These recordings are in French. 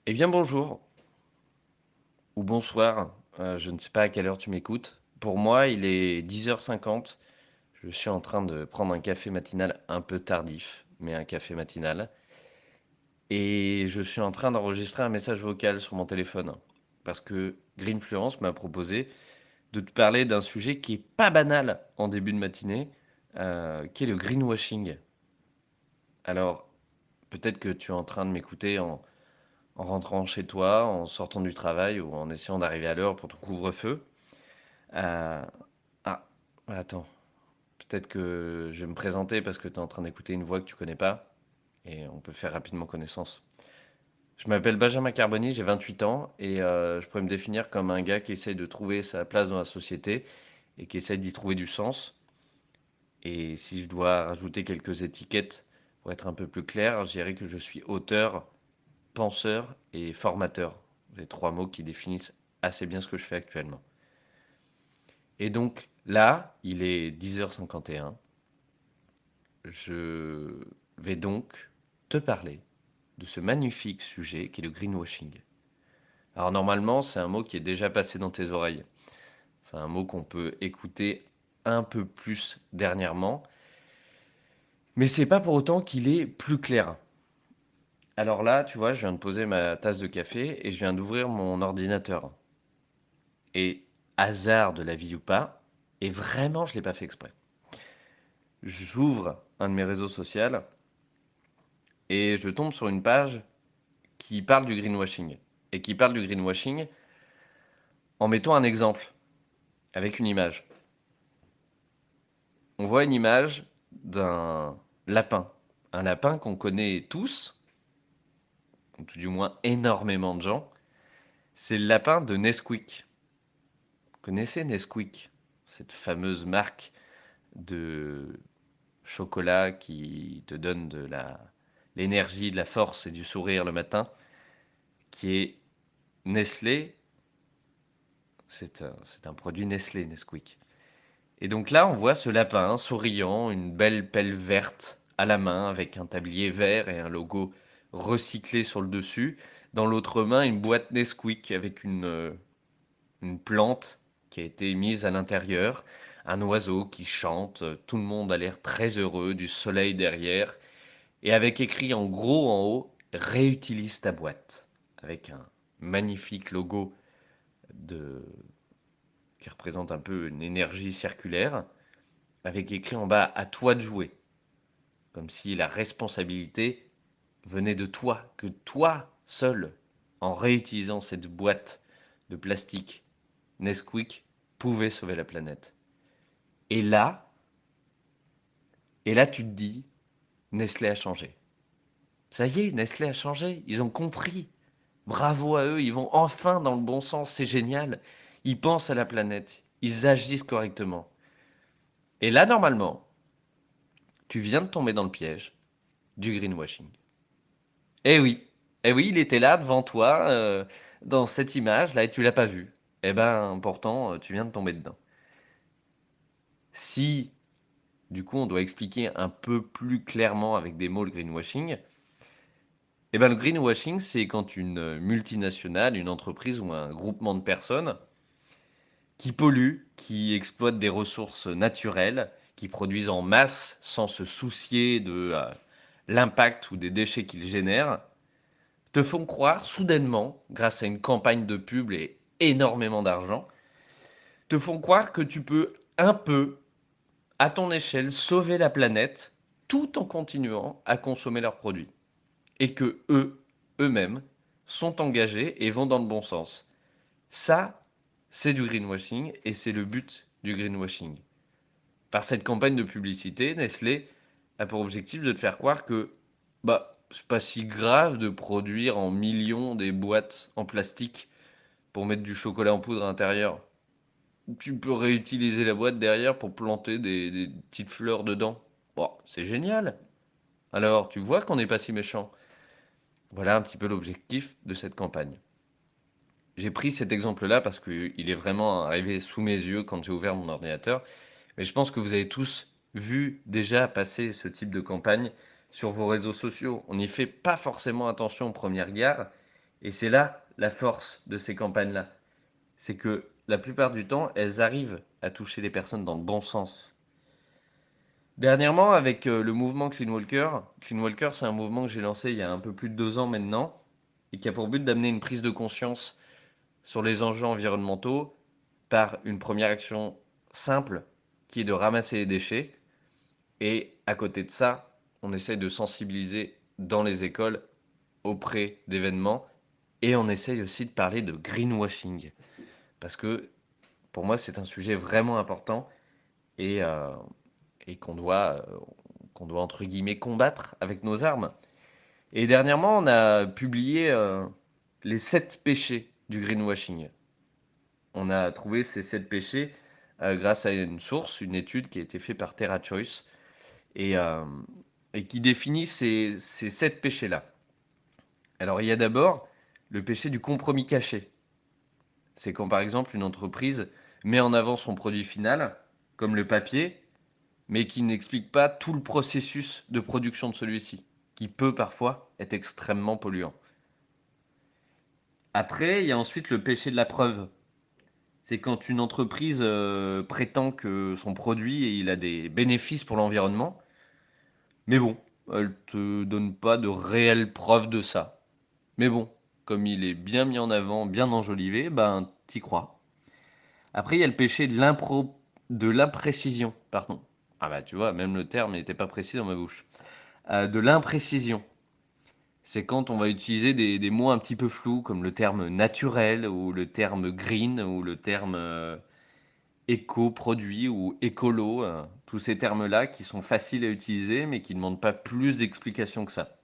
Eh bien bonjour ou bonsoir, je ne sais pas à quelle heure tu m'écoutes. Pour moi, il est 10h50. Je suis en train de prendre un café matinal un peu tardif, mais un café matinal et je suis en train d'enregistrer un message vocal sur mon téléphone. Parce que Greenfluence m'a proposé de te parler d'un sujet qui est pas banal en début de matinée, qui est le greenwashing. Alors, peut-être que tu es en train de m'écouter en rentrant chez toi, en sortant du travail ou en essayant d'arriver à l'heure pour ton couvre-feu. Ah, ah, attends, peut-être que je vais me présenter parce que tu es en train d'écouter une voix que tu connais pas et on peut faire rapidement connaissance. Je m'appelle Benjamin Carboni, j'ai 28 ans et je pourrais me définir comme un gars qui essaye de trouver sa place dans la société et qui essaye d'y trouver du sens. Et si je dois rajouter quelques étiquettes pour être un peu plus clair, je dirais que je suis auteur, penseur et formateur. Les trois mots qui définissent assez bien ce que je fais actuellement. Et donc là, il est 10h51. Je vais donc te parler de ce magnifique sujet qui est le greenwashing. Alors normalement, c'est un mot qui est déjà passé dans tes oreilles. C'est un mot qu'on peut écouter un peu plus dernièrement, mais c'est pas pour autant qu'il est plus clair. Alors là, tu vois, je viens de poser ma tasse de café et je viens d'ouvrir mon ordinateur. Et hasard de la vie ou pas, et vraiment, je l'ai pas fait exprès. J'ouvre un de mes réseaux sociaux et je tombe sur une page qui parle du greenwashing. Et qui parle du greenwashing en mettant un exemple avec une image. On voit une image d'un lapin. Un lapin qu'on connaît tous, ou tout du moins énormément de gens. C'est le lapin de Nesquik. Vous connaissez Nesquik? Cette fameuse marque de chocolat qui te donne de l'énergie, de la force et du sourire le matin, qui est Nestlé. C'est un produit Nestlé, Nesquik. Et donc là, on voit ce lapin souriant, une belle pelle verte à la main avec un tablier vert et un logo recyclé sur le dessus. Dans l'autre main, une boîte Nesquik avec une plante qui a été mise à l'intérieur, un oiseau qui chante, tout le monde a l'air très heureux, du soleil derrière, et avec écrit en gros en haut, réutilise ta boîte, avec un magnifique logo de, qui représente un peu une énergie circulaire, avec écrit en bas à toi de jouer, comme si la responsabilité venait de toi, que toi seul, en réutilisant cette boîte de plastique Nesquik, pouvait sauver la planète. Et là, et là tu te dis, Nestlé a changé. Ça y est, Nestlé a changé, ils ont compris. Bravo à eux, ils vont enfin dans le bon sens, c'est génial. Ils pensent à la planète, ils agissent correctement. Et là, normalement, tu viens de tomber dans le piège du greenwashing. Eh oui, eh oui, il était là devant toi, dans cette image-là, et tu l'as pas vu. Eh ben, pourtant, tu viens de tomber dedans. Si, du coup, on doit expliquer un peu plus clairement avec des mots le greenwashing, eh ben, le greenwashing, c'est quand une multinationale, une entreprise ou un groupement de personnes qui polluent, qui exploitent des ressources naturelles, qui produisent en masse sans se soucier de l'impact ou des déchets qu'ils génèrent, te font croire soudainement, grâce à une campagne de pub et énormément d'argent, te font croire que tu peux un peu, à ton échelle, sauver la planète tout en continuant à consommer leurs produits. Et que eux-mêmes, sont engagés et vont dans le bon sens. Ça, c'est du greenwashing et c'est le but du greenwashing. Par cette campagne de publicité, Nestlé a pour objectif de te faire croire que c'est pas si grave de produire en millions des boîtes en plastique pour mettre du chocolat en poudre à l'intérieur. Tu peux réutiliser la boîte derrière pour planter des petites fleurs dedans. Bon, c'est génial. Alors, tu vois qu'on n'est pas si méchant. Voilà un petit peu l'objectif de cette campagne. J'ai pris cet exemple-là parce qu'il est vraiment arrivé sous mes yeux quand j'ai ouvert mon ordinateur. Mais je pense que vous avez tous vu déjà passer ce type de campagne sur vos réseaux sociaux. On n'y fait pas forcément attention au premier regard. Et c'est là la force de ces campagnes-là. C'est que la plupart du temps, elles arrivent à toucher les personnes dans le bon sens. Dernièrement, avec le mouvement Clean Walker, c'est un mouvement que j'ai lancé il y a un peu plus de 2 ans maintenant, et qui a pour but d'amener une prise de conscience sur les enjeux environnementaux par une première action simple, qui est de ramasser les déchets. Et à côté de ça, on essaye de sensibiliser dans les écoles auprès d'événements, et on essaye aussi de parler de greenwashing. Parce que pour moi, c'est un sujet vraiment important et, et qu'on doit, entre guillemets, combattre avec nos armes. Et dernièrement, on a publié les 7 péchés du greenwashing. On a trouvé ces 7 péchés grâce à une source, une étude qui a été faite par TerraChoice et, euh, et qui définit ces 7 péchés-là. Alors, il y a d'abord le péché du compromis caché. C'est quand, par exemple, une entreprise met en avant son produit final, comme le papier, mais qui n'explique pas tout le processus de production de celui-ci, qui peut parfois être extrêmement polluant. Après, il y a ensuite le péché de la preuve. C'est quand une entreprise prétend que son produit il a des bénéfices pour l'environnement, mais bon, elle te donne pas de réelles preuves de ça. Mais bon, comme il est bien mis en avant, bien enjolivé, ben t'y crois. Après, il y a le péché de l'imprécision, pardon. Ah bah tu vois, même le terme n'était pas précis dans ma bouche. De l'imprécision. C'est quand on va utiliser des mots un petit peu flous, comme le terme naturel, ou le terme green, ou le terme éco-produit ou écolo. Tous ces termes-là qui sont faciles à utiliser, mais qui ne demandent pas plus d'explications que ça.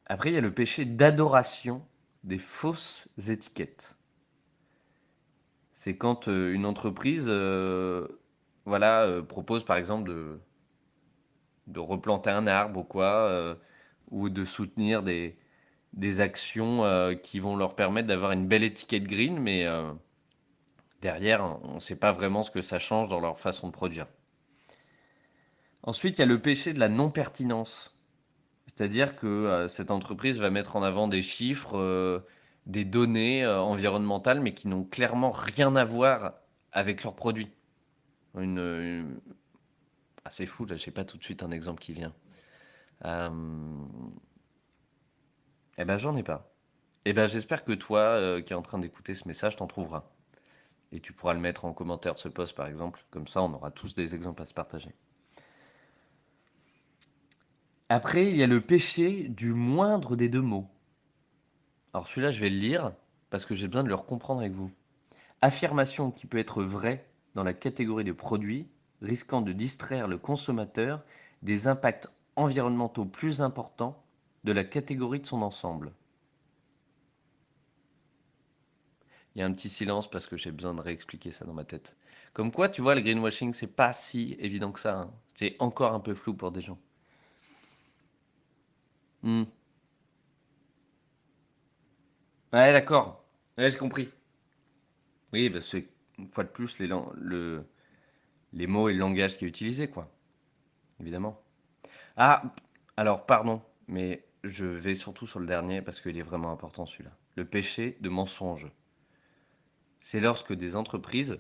Après, il y a le péché d'adoration des fausses étiquettes. C'est quand une entreprise voilà, propose par exemple de replanter un arbre ou quoi, ou de soutenir des actions qui vont leur permettre d'avoir une belle étiquette green, mais derrière, on ne sait pas vraiment ce que ça change dans leur façon de produire. Ensuite, il y a le péché de la non-pertinence. C'est-à-dire que cette entreprise va mettre en avant des chiffres, des données environnementales, mais qui n'ont clairement rien à voir avec leurs produits. Ah, c'est fou, là, j'ai pas tout de suite un exemple qui vient. Euh, Eh ben, j'en ai pas. Eh ben, j'espère que toi, qui es en train d'écouter ce message, t'en trouveras. Et tu pourras le mettre en commentaire de ce post, par exemple. Comme ça, on aura tous des exemples à se partager. Après, il y a le péché du moindre des deux mots. Alors celui-là, je vais le lire parce que j'ai besoin de le comprendre avec vous. Affirmation qui peut être vraie dans la catégorie de produits, risquant de distraire le consommateur des impacts environnementaux plus importants de la catégorie de son ensemble. Il y a un petit silence parce que j'ai besoin de réexpliquer ça dans ma tête. Comme quoi, tu vois, le greenwashing, c'est pas si évident que ça, hein. C'est encore un peu flou pour des gens. Hmm. Ouais, d'accord. Ouais, j'ai compris. Oui, bah, c'est une fois de plus les mots et le langage qui est utilisé, quoi. Évidemment. Ah, alors, pardon, mais je vais surtout sur le dernier parce qu'il est vraiment important celui-là. Le péché de mensonge. C'est lorsque des entreprises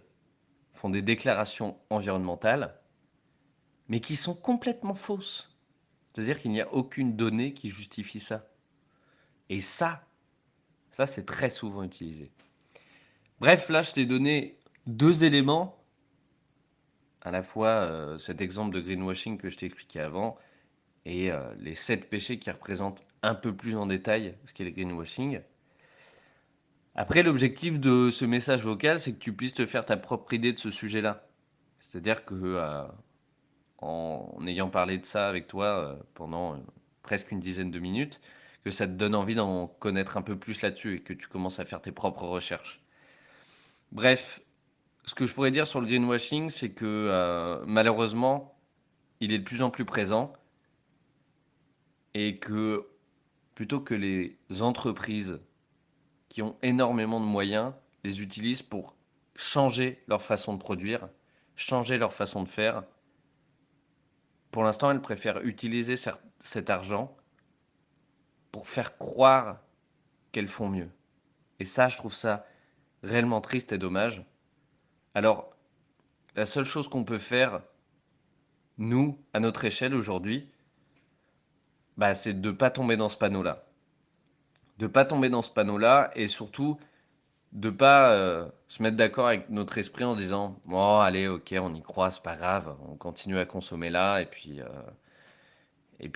font des déclarations environnementales, mais qui sont complètement fausses. C'est-à-dire qu'il n'y a aucune donnée qui justifie ça. Et ça c'est très souvent utilisé. Bref, là, je t'ai donné 2 éléments, à la fois cet exemple de greenwashing que je t'ai expliqué avant, et les 7 péchés qui représentent un peu plus en détail ce qu'est le greenwashing. Après, l'objectif de ce message vocal, c'est que tu puisses te faire ta propre idée de ce sujet-là. C'est-à-dire que en ayant parlé de ça avec toi pendant presque une dizaine de minutes, que ça te donne envie d'en connaître un peu plus là-dessus et que tu commences à faire tes propres recherches. Bref, ce que je pourrais dire sur le greenwashing, c'est que malheureusement, il est de plus en plus présent et que plutôt que les entreprises qui ont énormément de moyens les utilisent pour changer leur façon de produire, changer leur façon de faire, pour l'instant, elles préfèrent utiliser cet argent pour faire croire qu'elles font mieux. Et ça, je trouve ça réellement triste et dommage. Alors, la seule chose qu'on peut faire, nous, à notre échelle aujourd'hui, bah, c'est de ne pas tomber dans ce panneau-là. De ne pas tomber dans ce panneau-là et surtout de pas se mettre d'accord avec notre esprit en disant oh allez ok on y croit c'est pas grave on continue à consommer là et puis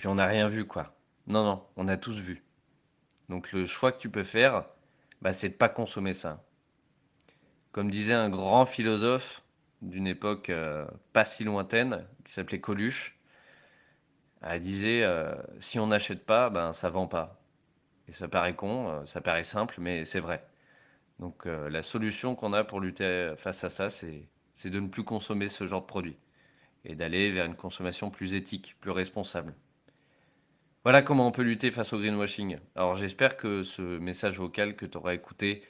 on n'a rien vu quoi. Non non on a tous vu. Donc le choix que tu peux faire bah, c'est de pas consommer ça. Comme disait un grand philosophe d'une époque pas si lointaine qui s'appelait Coluche, elle disait si on n'achète pas ben ça vend pas. Et ça paraît con, ça paraît simple mais c'est vrai. Donc la solution qu'on a pour lutter face à ça, c'est de ne plus consommer ce genre de produit et d'aller vers une consommation plus éthique, plus responsable. Voilà comment on peut lutter face au greenwashing. Alors j'espère que ce message vocal que tu auras écouté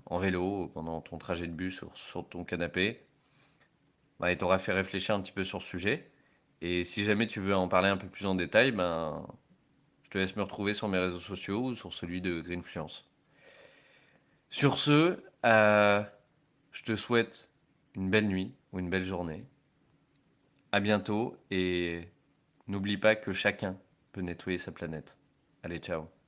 en vélo, pendant ton trajet de bus sur ton canapé, bah, il t'aura fait réfléchir un petit peu sur le sujet. Et si jamais tu veux en parler un peu plus en détail, ben, je te laisse me retrouver sur mes réseaux sociaux ou sur celui de Greenfluence. Sur ce, je te souhaite une belle nuit ou une belle journée. À bientôt et n'oublie pas que chacun peut nettoyer sa planète. Allez, ciao.